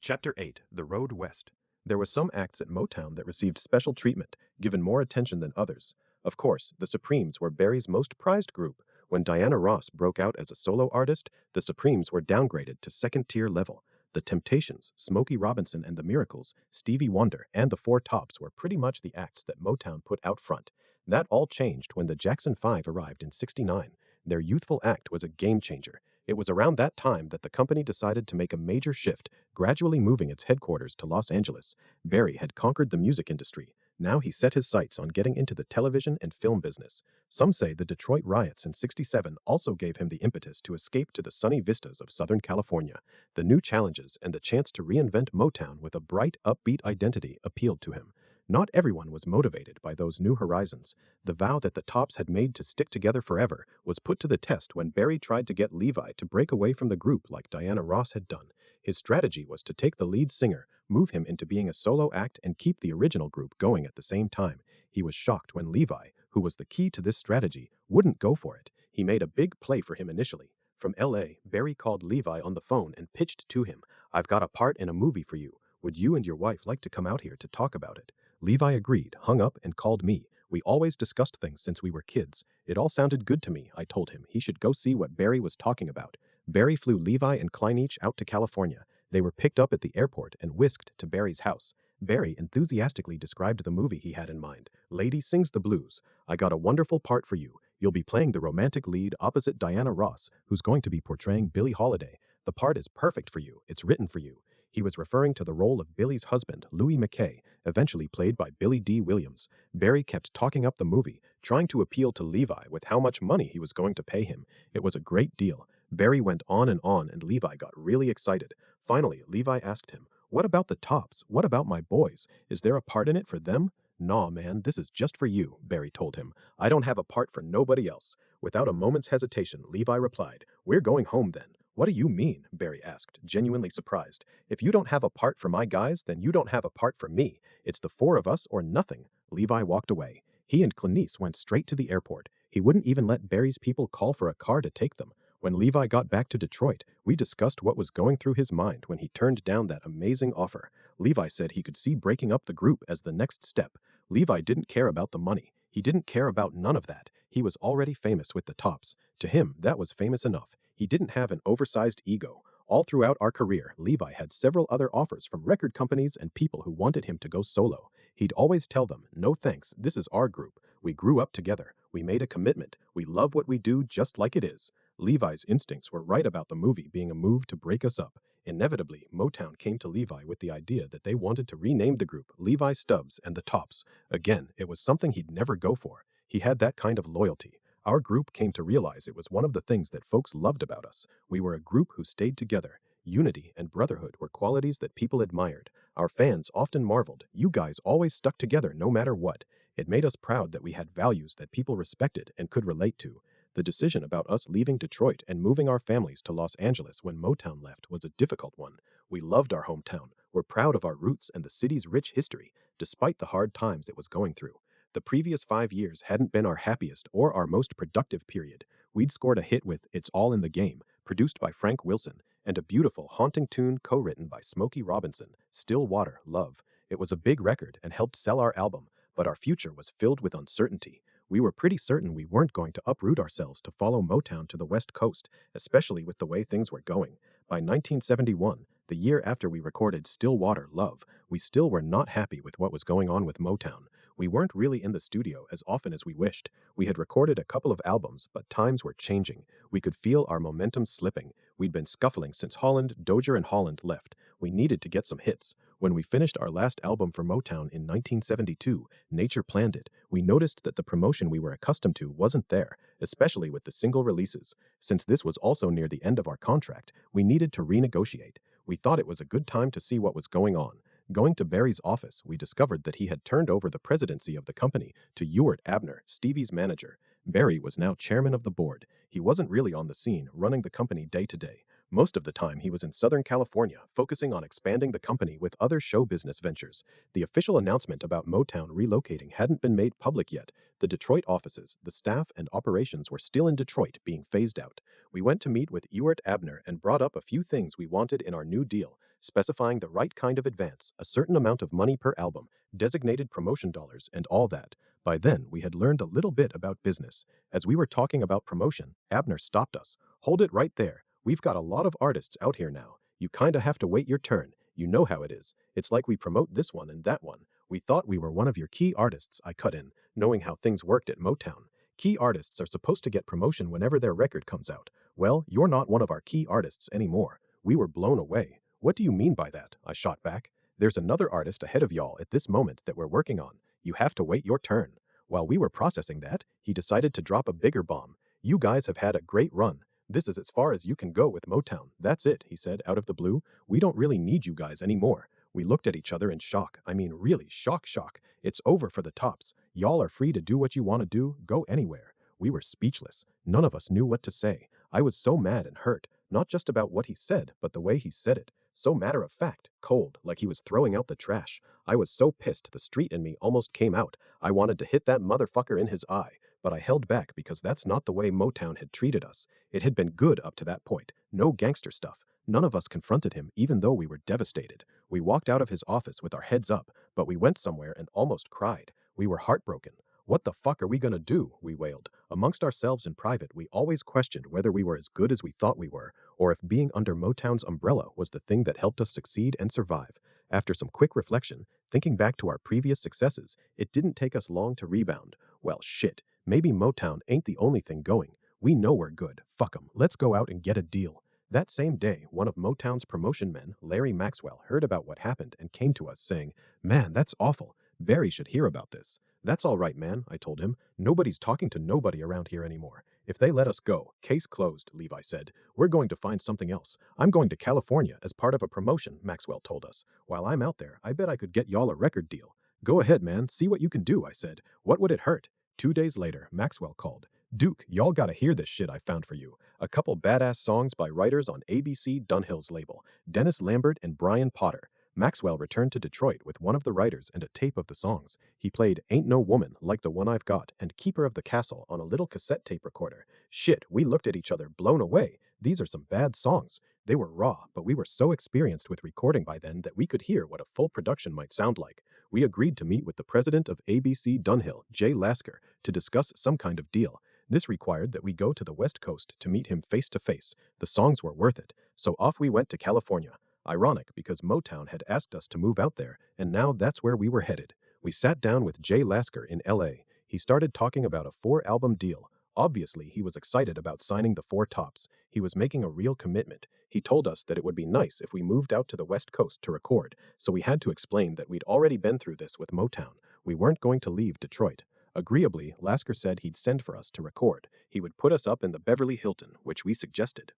Chapter 8 The Road West. There were some acts at Motown that received special treatment, given more attention than others. Of course, the Supremes were Barry's most prized group. When Diana Ross broke out as a solo artist, the Supremes were downgraded to second-tier level. The Temptations, Smokey Robinson and the Miracles, Stevie Wonder, and the Four Tops were pretty much the acts that Motown put out front. That all changed when the Jackson 5 arrived in '69. Their youthful act was a game-changer. It was around that time that the company decided to make a major shift, gradually moving its headquarters to Los Angeles. Barry had conquered the music industry. Now he set his sights on getting into the television and film business. Some say the Detroit riots in '67 also gave him the impetus to escape to the sunny vistas of Southern California. The new challenges and the chance to reinvent Motown with a bright, upbeat identity appealed to him. Not everyone was motivated by those new horizons. The vow that the Tops had made to stick together forever was put to the test when Barry tried to get Levi to break away from the group like Diana Ross had done. His strategy was to take the lead singer, move him into being a solo act, and keep the original group going at the same time. He was shocked when Levi, who was the key to this strategy, wouldn't go for it. He made a big play for him initially. From LA, Barry called Levi on the phone and pitched to him, "I've got a part in a movie for you. Would you and your wife like to come out here to talk about it?" Levi agreed, hung up, and called me. We always discussed things since we were kids. It all sounded good to me. I told him he should go see what Barry was talking about. Barry flew Levi and Kleinich out to California. They were picked up at the airport and whisked to Barry's house. Barry enthusiastically described the movie he had in mind. "Lady Sings the Blues. I got a wonderful part for you. You'll be playing the romantic lead opposite Diana Ross, who's going to be portraying Billie Holiday. The part is perfect for you. It's written for you." He was referring to the role of Billie's husband, Louis McKay, eventually played by Billy D. Williams. Barry kept talking up the movie, trying to appeal to Levi with how much money he was going to pay him. It was a great deal. Barry went on, and Levi got really excited. Finally, Levi asked him, "What about the Tops? What about my boys? Is there a part in it for them?" "Nah, man, this is just for you," Barry told him. "I don't have a part for nobody else." Without a moment's hesitation, Levi replied, "We're going home then." "What do you mean?" Barry asked, genuinely surprised. "If you don't have a part for my guys, then you don't have a part for me. It's the four of us or nothing." Levi walked away. He and Clinice went straight to the airport. He wouldn't even let Barry's people call for a car to take them. When Levi got back to Detroit, we discussed what was going through his mind when he turned down that amazing offer. Levi said he could see breaking up the group as the next step. Levi didn't care about the money. He didn't care about none of that. He was already famous with the Tops. To him, that was famous enough. He didn't have an oversized ego. All throughout our career, Levi had several other offers from record companies and people who wanted him to go solo. He'd always tell them, "No thanks, this is our group. We grew up together. We made a commitment. We love what we do just like it is." Levi's instincts were right about the movie being a move to break us up. Inevitably, Motown came to Levi with the idea that they wanted to rename the group Levi Stubbs and the Tops. Again, it was something he'd never go for. He had that kind of loyalty. Our group came to realize it was one of the things that folks loved about us. We were a group who stayed together. Unity and brotherhood were qualities that people admired. Our fans often marveled, "You guys always stuck together no matter what." It made us proud that we had values that people respected and could relate to. The decision about us leaving Detroit and moving our families to Los Angeles when Motown left was a difficult one. We loved our hometown, were proud of our roots and the city's rich history, despite the hard times it was going through. The previous 5 years hadn't been our happiest or our most productive period. We'd scored a hit with "It's All in the Game," produced by Frank Wilson, and a beautiful, haunting tune co-written by Smokey Robinson, "Still Water, Love." It was a big record and helped sell our album, but our future was filled with uncertainty. We were pretty certain we weren't going to uproot ourselves to follow Motown to the West Coast, especially with the way things were going. By 1971, the year after we recorded "Still Water, Love," we still were not happy with what was going on with Motown. We weren't really in the studio as often as we wished. We had recorded a couple of albums, but times were changing. We could feel our momentum slipping. We'd been scuffling since Holland, Dozier, and Holland left. We needed to get some hits. When we finished our last album for Motown in 1972, Nature Planned It, we noticed that the promotion we were accustomed to wasn't there, especially with the single releases. Since this was also near the end of our contract, we needed to renegotiate. We thought it was a good time to see what was going on. Going to Barry's office, we discovered that he had turned over the presidency of the company to Ewart Abner, Stevie's manager. Barry was now chairman of the board. He wasn't really on the scene, running the company day to day. Most of the time, he was in Southern California, focusing on expanding the company with other show business ventures. The official announcement about Motown relocating hadn't been made public yet. The Detroit offices, the staff, and operations were still in Detroit, being phased out. We went to meet with Ewart Abner and brought up a few things we wanted in our new deal. specifying the right kind of advance, a certain amount of money per album, designated promotion dollars, and all that. By then, we had learned a little bit about business. As we were talking about promotion, Abner stopped us. Hold it right there. We've got a lot of artists out here now. You kinda have to wait your turn. You know how it is. It's like we promote this one and that one. We thought we were one of your key artists, I cut in, knowing how things worked at Motown. Key artists are supposed to get promotion whenever their record comes out. Well, you're not one of our key artists anymore. We were blown away. What do you mean by that? I shot back. There's another artist ahead of y'all at this moment that we're working on. You have to wait your turn. While we were processing that, he decided to drop a bigger bomb. You guys have had a great run. This is as far as you can go with Motown. That's it, he said out of the blue. We don't really need you guys anymore. We looked at each other in shock. I mean, really, shock. It's over for the Tops. Y'all are free to do what you want to do, go anywhere. We were speechless. None of us knew what to say. I was so mad and hurt, not just about what he said, but the way he said it. So matter of fact, cold, like he was throwing out the trash. I was so pissed the street in me almost came out. I wanted to hit that motherfucker in his eye, but I held back because that's not the way Motown had treated us. It had been good up to that point. No gangster stuff. None of us confronted him, even though we were devastated. We walked out of his office with our heads up, but we went somewhere and almost cried. We were heartbroken. What the fuck are we gonna do? We wailed. Amongst ourselves in private, we always questioned whether we were as good as we thought we were, or if being under Motown's umbrella was the thing that helped us succeed and survive. After some quick reflection, thinking back to our previous successes, it didn't take us long to rebound. Well, shit, maybe Motown ain't the only thing going. We know we're good. Fuck 'em. Let's go out and get a deal. That same day, one of Motown's promotion men, Larry Maxwell, heard about what happened and came to us saying, "Man, that's awful. Barry should hear about this." "That's all right, man," I told him. "Nobody's talking to nobody around here anymore. If they let us go, case closed," Levi said. "We're going to find something else. I'm going to California as part of a promotion," Maxwell told us. "While I'm out there, I bet I could get y'all a record deal." "Go ahead, man. See what you can do," I said. "What would it hurt?" 2 days later, Maxwell called. "Duke, y'all gotta hear this shit I found for you. A couple badass songs by writers on ABC Dunhill's label, Dennis Lambert and Brian Potter." Maxwell returned to Detroit with one of the writers and a tape of the songs. He played Ain't No Woman Like the One I've Got and Keeper of the Castle on a little cassette tape recorder. Shit, we looked at each other blown away. These are some bad songs. They were raw, but we were so experienced with recording by then that we could hear what a full production might sound like. We agreed to meet with the president of ABC Dunhill, Jay Lasker, to discuss some kind of deal. This required that we go to the West Coast to meet him face to face. The songs were worth it, so off we went to California. Ironic because Motown had asked us to move out there, and now that's where we were headed. We sat down with Jay Lasker in LA. He started talking about a 4-album deal. Obviously, he was excited about signing the 4 Tops. He was making a real commitment. He told us that it would be nice if we moved out to the West Coast to record, so we had to explain that we'd already been through this with Motown. We weren't going to leave Detroit. Agreeably, Lasker said he'd send for us to record. He would put us up in the Beverly Hilton, which we suggested.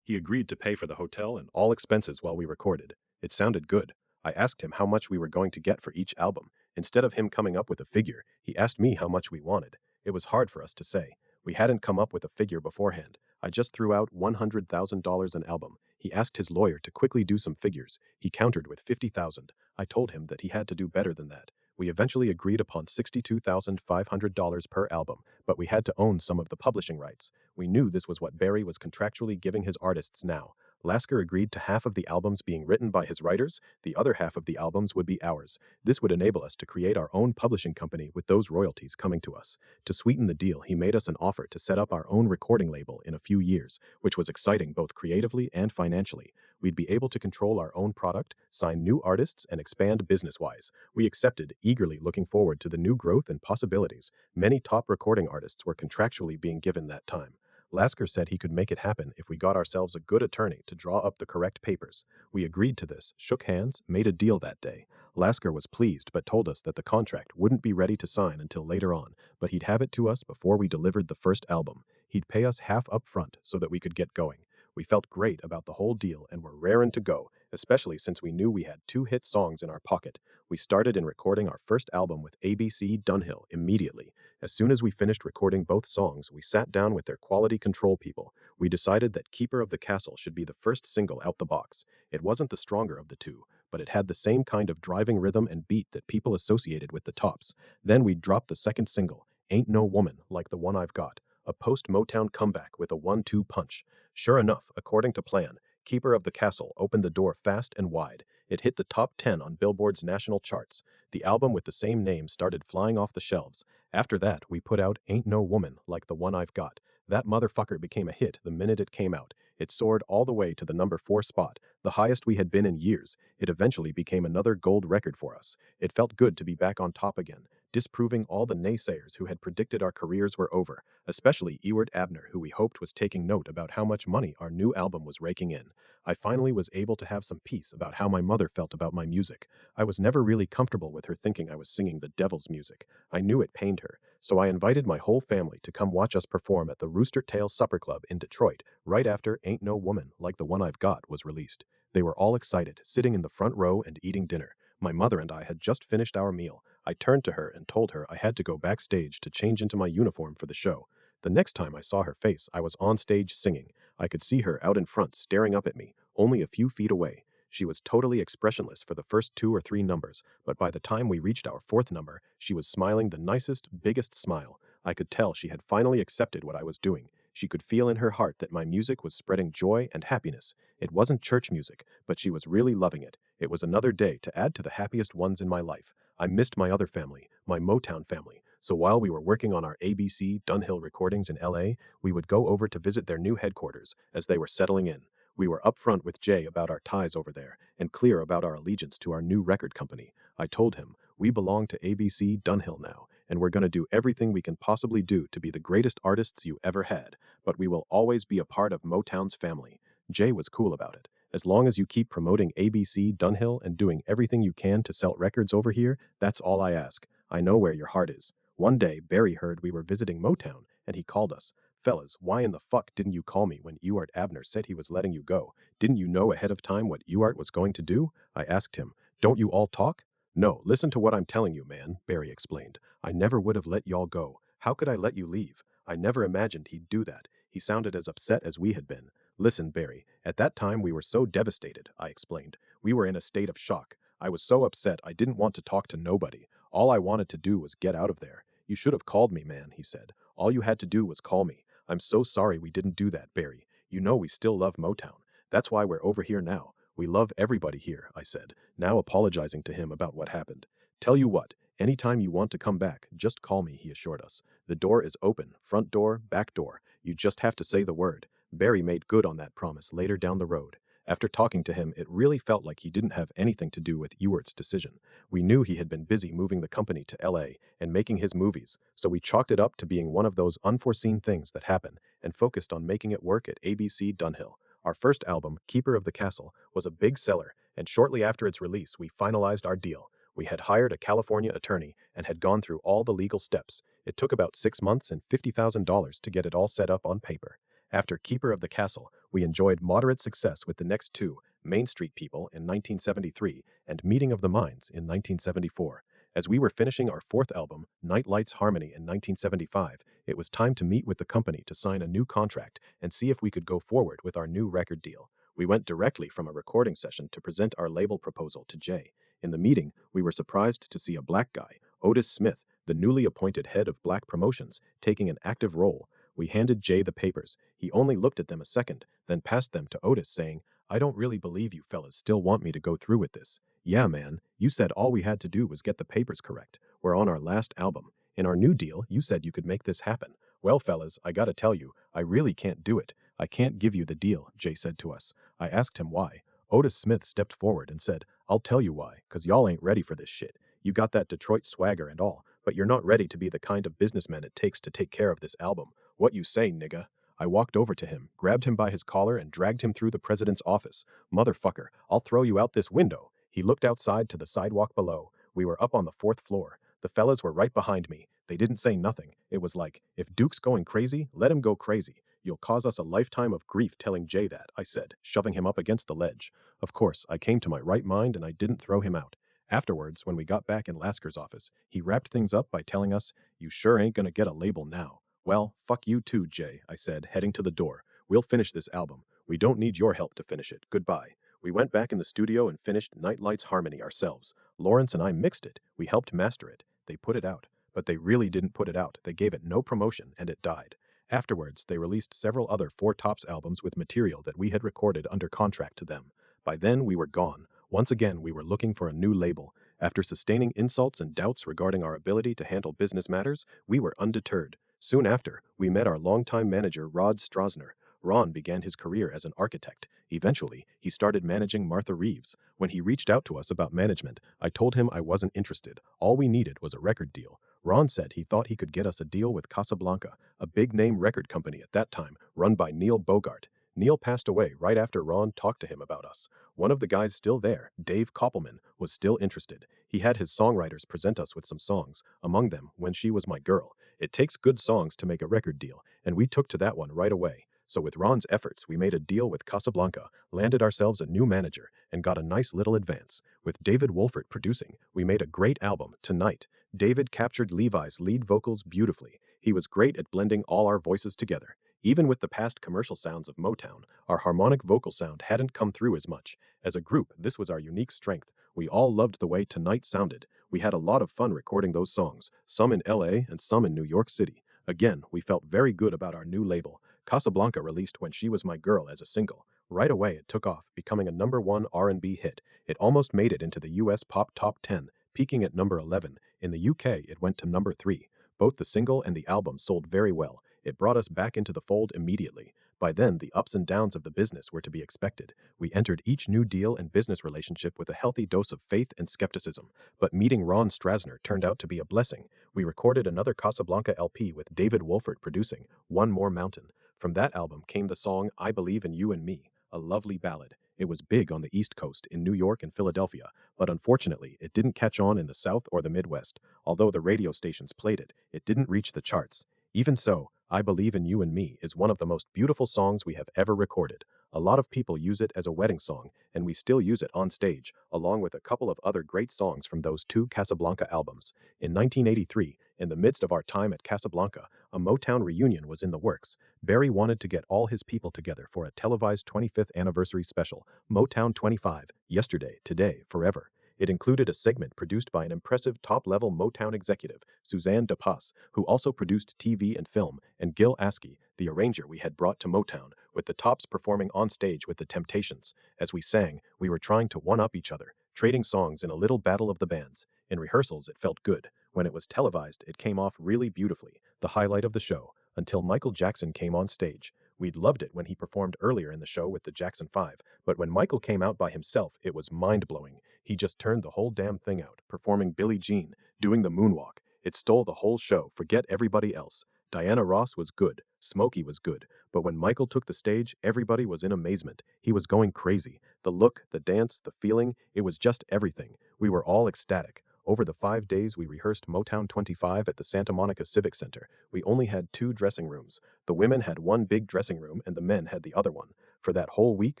He agreed to pay for the hotel and all expenses while we recorded. It sounded good. I asked him how much we were going to get for each album. Instead of him coming up with a figure, he asked me how much we wanted. It was hard for us to say. We hadn't come up with a figure beforehand. I just threw out $100,000 an album. He asked his lawyer to quickly do some figures. He countered with $50,000. I told him that he had to do better than that. We eventually agreed upon $62,500 per album, but we had to own some of the publishing rights. We knew this was what Barry was contractually giving his artists now. Lasker agreed to half of the albums being written by his writers, the other half of the albums would be ours. This would enable us to create our own publishing company with those royalties coming to us. To sweeten the deal, he made us an offer to set up our own recording label in a few years, which was exciting both creatively and financially. We'd be able to control our own product, sign new artists, and expand business-wise. We accepted, eagerly looking forward to the new growth and possibilities. Many top recording artists were contractually being given that time. Lasker said he could make it happen if we got ourselves a good attorney to draw up the correct papers. We agreed to this, shook hands, made a deal that day. Lasker was pleased but told us that the contract wouldn't be ready to sign until later on, but he'd have it to us before we delivered the first album. He'd pay us half up front so that we could get going. We felt great about the whole deal and were raring to go, especially since we knew we had 2 hit songs in our pocket. We started in recording our first album with ABC Dunhill immediately. As soon as we finished recording both songs, we sat down with their quality control people. We decided that Keeper of the Castle should be the first single out the box. It wasn't the stronger of the two, but it had the same kind of driving rhythm and beat that people associated with the Tops. Then we dropped the second single, Ain't No Woman Like the One I've Got. a post-Motown comeback with a 1-2 punch. Sure enough, according to plan, Keeper of the Castle opened the door fast and wide. It hit the top 10 on Billboard's national charts. The album with the same name started flying off the shelves. After that, we put out Ain't No Woman Like the One I've Got. That motherfucker became a hit the minute it came out. It soared all the way to the number 4 spot, the highest we had been in years. It eventually became another gold record for us. It felt good to be back on top again, disproving all the naysayers who had predicted our careers were over, especially Ewart Abner, who we hoped was taking note about how much money our new album was raking in. I finally was able to have some peace about how my mother felt about my music. I was never really comfortable with her thinking I was singing the devil's music. I knew it pained her, so I invited my whole family to come watch us perform at the Rooster Tail Supper Club in Detroit, right after Ain't No Woman Like the One I've Got was released. They were all excited, sitting in the front row and eating dinner. My mother and I had just finished our meal. I turned to her and told her I had to go backstage to change into my uniform for the show. The next time I saw her face, I was on stage singing. I could see her out in front staring up at me, only a few feet away. She was totally expressionless for the first 2 or 3 numbers, but by the time we reached our 4th number, she was smiling the nicest, biggest smile. I could tell she had finally accepted what I was doing. She could feel in her heart that my music was spreading joy and happiness. It wasn't church music, but she was really loving it. It was another day to add to the happiest ones in my life. I missed my other family, my Motown family, so while we were working on our ABC Dunhill recordings in LA, we would go over to visit their new headquarters as they were settling in. We were upfront with Jay about our ties over there and clear about our allegiance to our new record company. I told him, we belong to ABC Dunhill now, and we're going to do everything we can possibly do to be the greatest artists you ever had, but we will always be a part of Motown's family. Jay was cool about it. As long as you keep promoting ABC Dunhill and doing everything you can to sell records over here, that's all I ask. I know where your heart is. One day, Barry heard we were visiting Motown, and he called us. Fellas, why in the fuck didn't you call me when Ewart Abner said he was letting you go? Didn't you know ahead of time what Ewart was going to do? I asked him. Don't you all talk? No, listen to what I'm telling you, man, Barry explained. I never would have let y'all go. How could I let you leave? I never imagined he'd do that. He sounded as upset as we had been. Listen, Barry, at that time we were so devastated, I explained. We were in a state of shock. I was so upset I didn't want to talk to nobody. All I wanted to do was get out of there. You should have called me, man, he said. All you had to do was call me. I'm so sorry we didn't do that, Barry. You know we still love Motown. That's why we're over here now. We love everybody here, I said, now apologizing to him about what happened. Tell you what, anytime you want to come back, just call me, he assured us. The door is open, front door, back door. You just have to say the word. Barry made good on that promise later down the road. After talking to him, it really felt like he didn't have anything to do with Ewart's decision. We knew he had been busy moving the company to LA and making his movies, so we chalked it up to being one of those unforeseen things that happen and focused on making it work at ABC Dunhill. Our first album, Keeper of the Castle, was a big seller, and shortly after its release, we finalized our deal. We had hired a California attorney and had gone through all the legal steps. It took about 6 months and $50,000 to get it all set up on paper. After Keeper of the Castle, we enjoyed moderate success with the next 2, Main Street People in 1973 and Meeting of the Minds in 1974. As we were finishing our 4th album, Night Lights Harmony in 1975, it was time to meet with the company to sign a new contract and see if we could go forward with our new record deal. We went directly from a recording session to present our label proposal to Jay. In the meeting, we were surprised to see a black guy, Otis Smith, the newly appointed head of Black Promotions, taking an active role. We handed Jay the papers. He only looked at them a second, then passed them to Otis, saying, I don't really believe you fellas still want me to go through with this. Yeah, man, you said all we had to do was get the papers correct. We're on our last album. In our new deal, you said you could make this happen. Well, fellas, I gotta tell you, I really can't do it. I can't give you the deal, Jay said to us. I asked him why. Otis Smith stepped forward and said, I'll tell you why, 'cause y'all ain't ready for this shit. You got that Detroit swagger and all, but you're not ready to be the kind of businessman it takes to take care of this album. What you say, nigga? I walked over to him, grabbed him by his collar, and dragged him through the president's office. Motherfucker, I'll throw you out this window. He looked outside to the sidewalk below. We were up on the 4th floor. The fellas were right behind me. They didn't say nothing. It was like, if Duke's going crazy, let him go crazy. You'll cause us a lifetime of grief telling Jay that, I said, shoving him up against the ledge. Of course, I came to my right mind and I didn't throw him out. Afterwards, when we got back in Lasker's office, he wrapped things up by telling us, you sure ain't gonna get a label now. Well, fuck you too, Jay, I said, heading to the door. We'll finish this album. We don't need your help to finish it. Goodbye. We went back in the studio and finished Night Lights Harmony ourselves. Lawrence and I mixed it. We helped master it. They put it out. But they really didn't put it out. They gave it no promotion and it died. Afterwards, they released several other Four Tops albums with material that we had recorded under contract to them. By then, we were gone. Once again, we were looking for a new label. After sustaining insults and doubts regarding our ability to handle business matters, we were undeterred. Soon after, we met our longtime manager, Rod Strasner. Ron began his career as an architect. Eventually, he started managing Martha Reeves. When he reached out to us about management, I told him I wasn't interested. All we needed was a record deal. Ron said he thought he could get us a deal with Casablanca, a big-name record company at that time, run by Neil Bogart. Neil passed away right after Ron talked to him about us. One of the guys still there, Dave Koppelman, was still interested. He had his songwriters present us with some songs, among them When She Was My Girl. It takes good songs to make a record deal, and we took to that one right away. So with Ron's efforts, we made a deal with Casablanca, landed ourselves a new manager, and got a nice little advance. With David Wolfert producing, we made a great album, Tonight. David captured Levi's lead vocals beautifully. He was great at blending all our voices together. Even with the past commercial sounds of Motown, our harmonic vocal sound hadn't come through as much. As a group, this was our unique strength. We all loved the way Tonight sounded. We had a lot of fun recording those songs, some in LA and some in New York City. Again, we felt very good about our new label. Casablanca released When She Was My Girl as a single. Right away it took off, becoming a #1 R&B hit. It almost made it into the US Pop Top 10, peaking at number 11. In the UK, it went to number 3. Both the single and the album sold very well. It brought us back into the fold immediately. By then, the ups and downs of the business were to be expected. We entered each new deal and business relationship with a healthy dose of faith and skepticism. But meeting Ron Strasner turned out to be a blessing. We recorded another Casablanca LP with David Wolfert producing, One More Mountain. From that album came the song I Believe in You and Me, a lovely ballad. It was big on the East Coast in New York and Philadelphia, but unfortunately, it didn't catch on in the South or the Midwest. Although the radio stations played it, it didn't reach the charts. Even so, I Believe in You and Me is one of the most beautiful songs we have ever recorded. A lot of people use it as a wedding song, and we still use it on stage, along with a couple of other great songs from those two Casablanca albums. In 1983, in the midst of our time at Casablanca, a Motown reunion was in the works. Barry wanted to get all his people together for a televised 25th anniversary special, Motown 25, Yesterday, Today, Forever. It included a segment produced by an impressive top-level Motown executive, Suzanne DePass, who also produced TV and film, and Gil Askey, the arranger we had brought to Motown, with the Tops performing on stage with the Temptations. As we sang, we were trying to one-up each other, trading songs in a little battle of the bands. In rehearsals, it felt good. When it was televised, it came off really beautifully, the highlight of the show, until Michael Jackson came on stage. We'd loved it when he performed earlier in the show with the Jackson 5, but when Michael came out by himself, it was mind-blowing. He just turned the whole damn thing out, performing Billie Jean, doing the moonwalk. It stole the whole show, forget everybody else. Diana Ross was good, Smokey was good, but when Michael took the stage, everybody was in amazement. He was going crazy. The look, the dance, the feeling, it was just everything. We were all ecstatic. Over the 5 days we rehearsed Motown 25 at the Santa Monica Civic Center, we only had 2 dressing rooms. The women had one big dressing room and the men had the other one. For that whole week,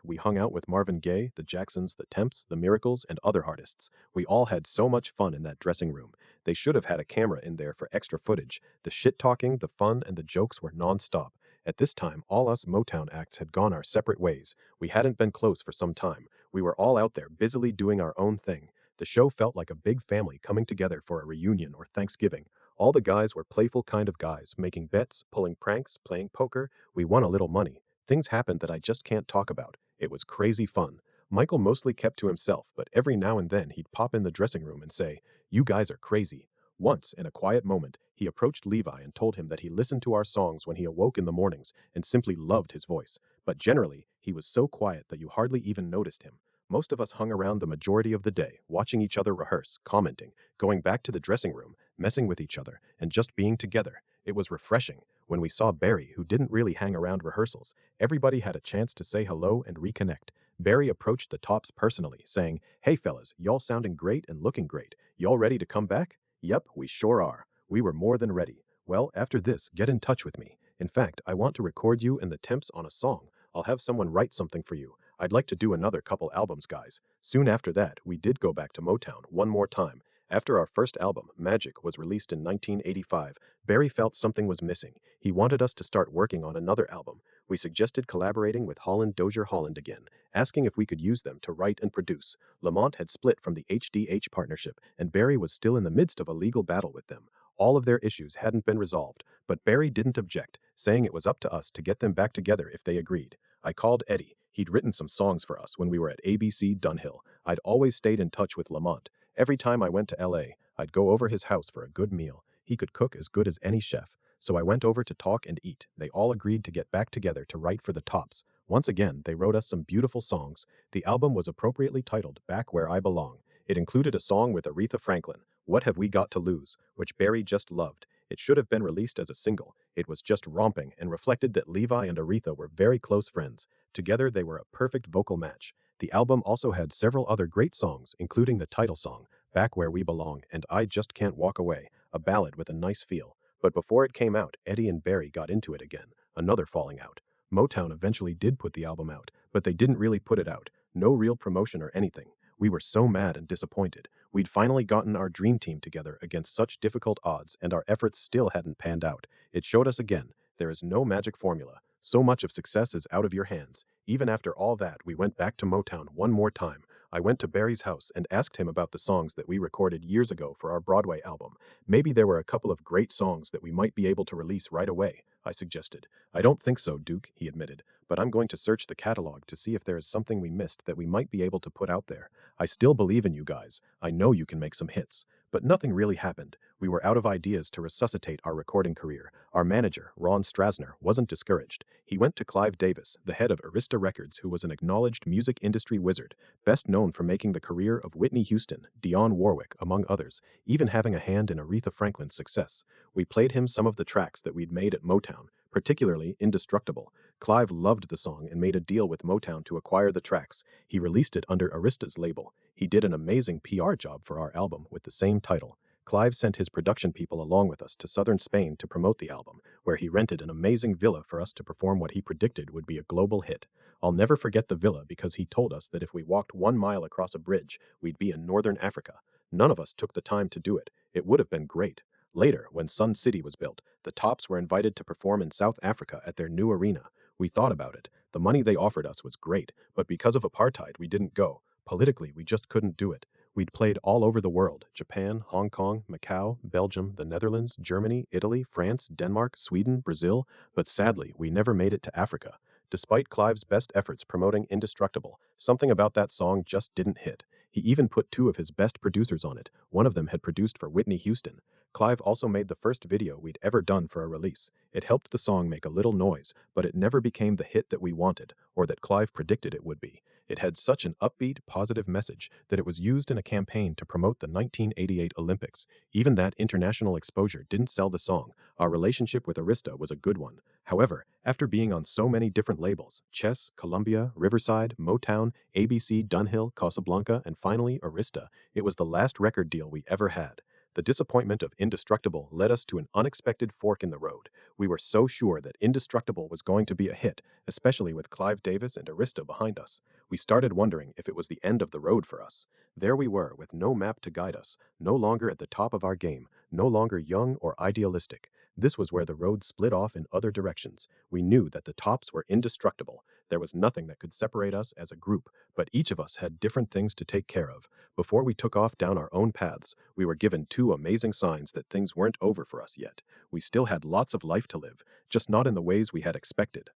we hung out with Marvin Gaye, the Jacksons, the Temps, the Miracles, and other artists. We all had so much fun in that dressing room. They should have had a camera in there for extra footage. The shit-talking, the fun, and the jokes were non-stop. At this time, all us Motown acts had gone our separate ways. We hadn't been close for some time. We were all out there busily doing our own thing. The show felt like a big family coming together for a reunion or Thanksgiving. All the guys were playful kind of guys, making bets, pulling pranks, playing poker. We won a little money. Things happened that I just can't talk about. It was crazy fun. Michael mostly kept to himself, but every now and then he'd pop in the dressing room and say, "You guys are crazy." Once, in a quiet moment, he approached Levi and told him that he listened to our songs when he awoke in the mornings and simply loved his voice. But generally, he was so quiet that you hardly even noticed him. Most of us hung around the majority of the day, watching each other rehearse, commenting, going back to the dressing room, messing with each other, and just being together. It was refreshing. When we saw Barry, who didn't really hang around rehearsals, everybody had a chance to say hello and reconnect. Barry approached the Tops personally, saying, "Hey fellas, y'all sounding great and looking great. Y'all ready to come back?" "Yep, we sure are." We were more than ready. "Well, after this, get in touch with me. In fact, I want to record you and the Temps on a song. I'll have someone write something for you. I'd like to do another couple albums, guys." Soon after that, we did go back to Motown one more time. After our first album, Magic, was released in 1985, Barry felt something was missing. He wanted us to start working on another album. We suggested collaborating with Holland Dozier Holland again, asking if we could use them to write and produce. Lamont had split from the HDH partnership, and Barry was still in the midst of a legal battle with them. All of their issues hadn't been resolved, but Barry didn't object, saying it was up to us to get them back together if they agreed. I called Eddie. He'd written some songs for us when we were at ABC Dunhill. I'd always stayed in touch with Lamont. Every time I went to LA, I'd go over his house for a good meal. He could cook as good as any chef. So I went over to talk and eat. They all agreed to get back together to write for the Tops. Once again, they wrote us some beautiful songs. The album was appropriately titled Back Where I Belong. It included a song with Aretha Franklin, What Have We Got to Lose, which Barry just loved. It should have been released as a single. It was just romping and reflected that Levi and Aretha were very close friends. Together, they were a perfect vocal match. The album also had several other great songs, including the title song, Back Where We Belong, and I Just Can't Walk Away, a ballad with a nice feel. But before it came out, Eddie and Barry got into it again, another falling out. Motown eventually did put the album out, but they didn't really put it out. No real promotion or anything. We were so mad and disappointed. We'd finally gotten our dream team together against such difficult odds, and our efforts still hadn't panned out. It showed us again, there is no magic formula. So much of success is out of your hands. Even after all that, we went back to Motown one more time. I went to Barry's house and asked him about the songs that we recorded years ago for our Broadway album. Maybe there were a couple of great songs that we might be able to release right away, I suggested. I don't think so, Duke, he admitted, but I'm going to search the catalog to see if there is something we missed that we might be able to put out there. I still believe in you guys. I know you can make some hits. But nothing really happened. We were out of ideas to resuscitate our recording career. Our manager, Ron Strasner, wasn't discouraged. He went to Clive Davis, the head of Arista Records, who was an acknowledged music industry wizard, best known for making the career of Whitney Houston, Dionne Warwick, among others, even having a hand in Aretha Franklin's success. We played him some of the tracks that we'd made at Motown, particularly Indestructible. Clive loved the song and made a deal with Motown to acquire the tracks. He released it under Arista's label. He did an amazing PR job for our album with the same title. Clive sent his production people along with us to southern Spain to promote the album, where he rented an amazing villa for us to perform what he predicted would be a global hit. I'll never forget the villa because he told us that if we walked 1 mile across a bridge, we'd be in northern Africa. None of us took the time to do it. It would have been great. Later, when Sun City was built, the Tops were invited to perform in South Africa at their new arena. We thought about it. The money they offered us was great, but because of apartheid, we didn't go. Politically, we just couldn't do it. We'd played all over the world: Japan, Hong Kong, Macau, Belgium, the Netherlands, Germany, Italy, France, Denmark, Sweden, Brazil, but sadly, we never made it to Africa. Despite Clive's best efforts promoting Indestructible, something about that song just didn't hit. He even put 2 of his best producers on it. One of them had produced for Whitney Houston. Clive also made the first video we'd ever done for a release. It helped the song make a little noise, but it never became the hit that we wanted, or that Clive predicted it would be. It had such an upbeat, positive message that it was used in a campaign to promote the 1988 Olympics. Even that international exposure didn't sell the song. Our relationship with Arista was a good one. However, after being on so many different labels, Chess, Columbia, Riverside, Motown, ABC, Dunhill, Casablanca, and finally Arista, it was the last record deal we ever had. The disappointment of Indestructible led us to an unexpected fork in the road. We were so sure that Indestructible was going to be a hit, especially with Clive Davis and Arista behind us. We started wondering if it was the end of the road for us. There we were, with no map to guide us, no longer at the top of our game, no longer young or idealistic. This was where the road split off in other directions. We knew that the Tops were indestructible. There was nothing that could separate us as a group, but each of us had different things to take care of. Before we took off down our own paths, we were given 2 amazing signs that things weren't over for us yet. We still had lots of life to live, just not in the ways we had expected.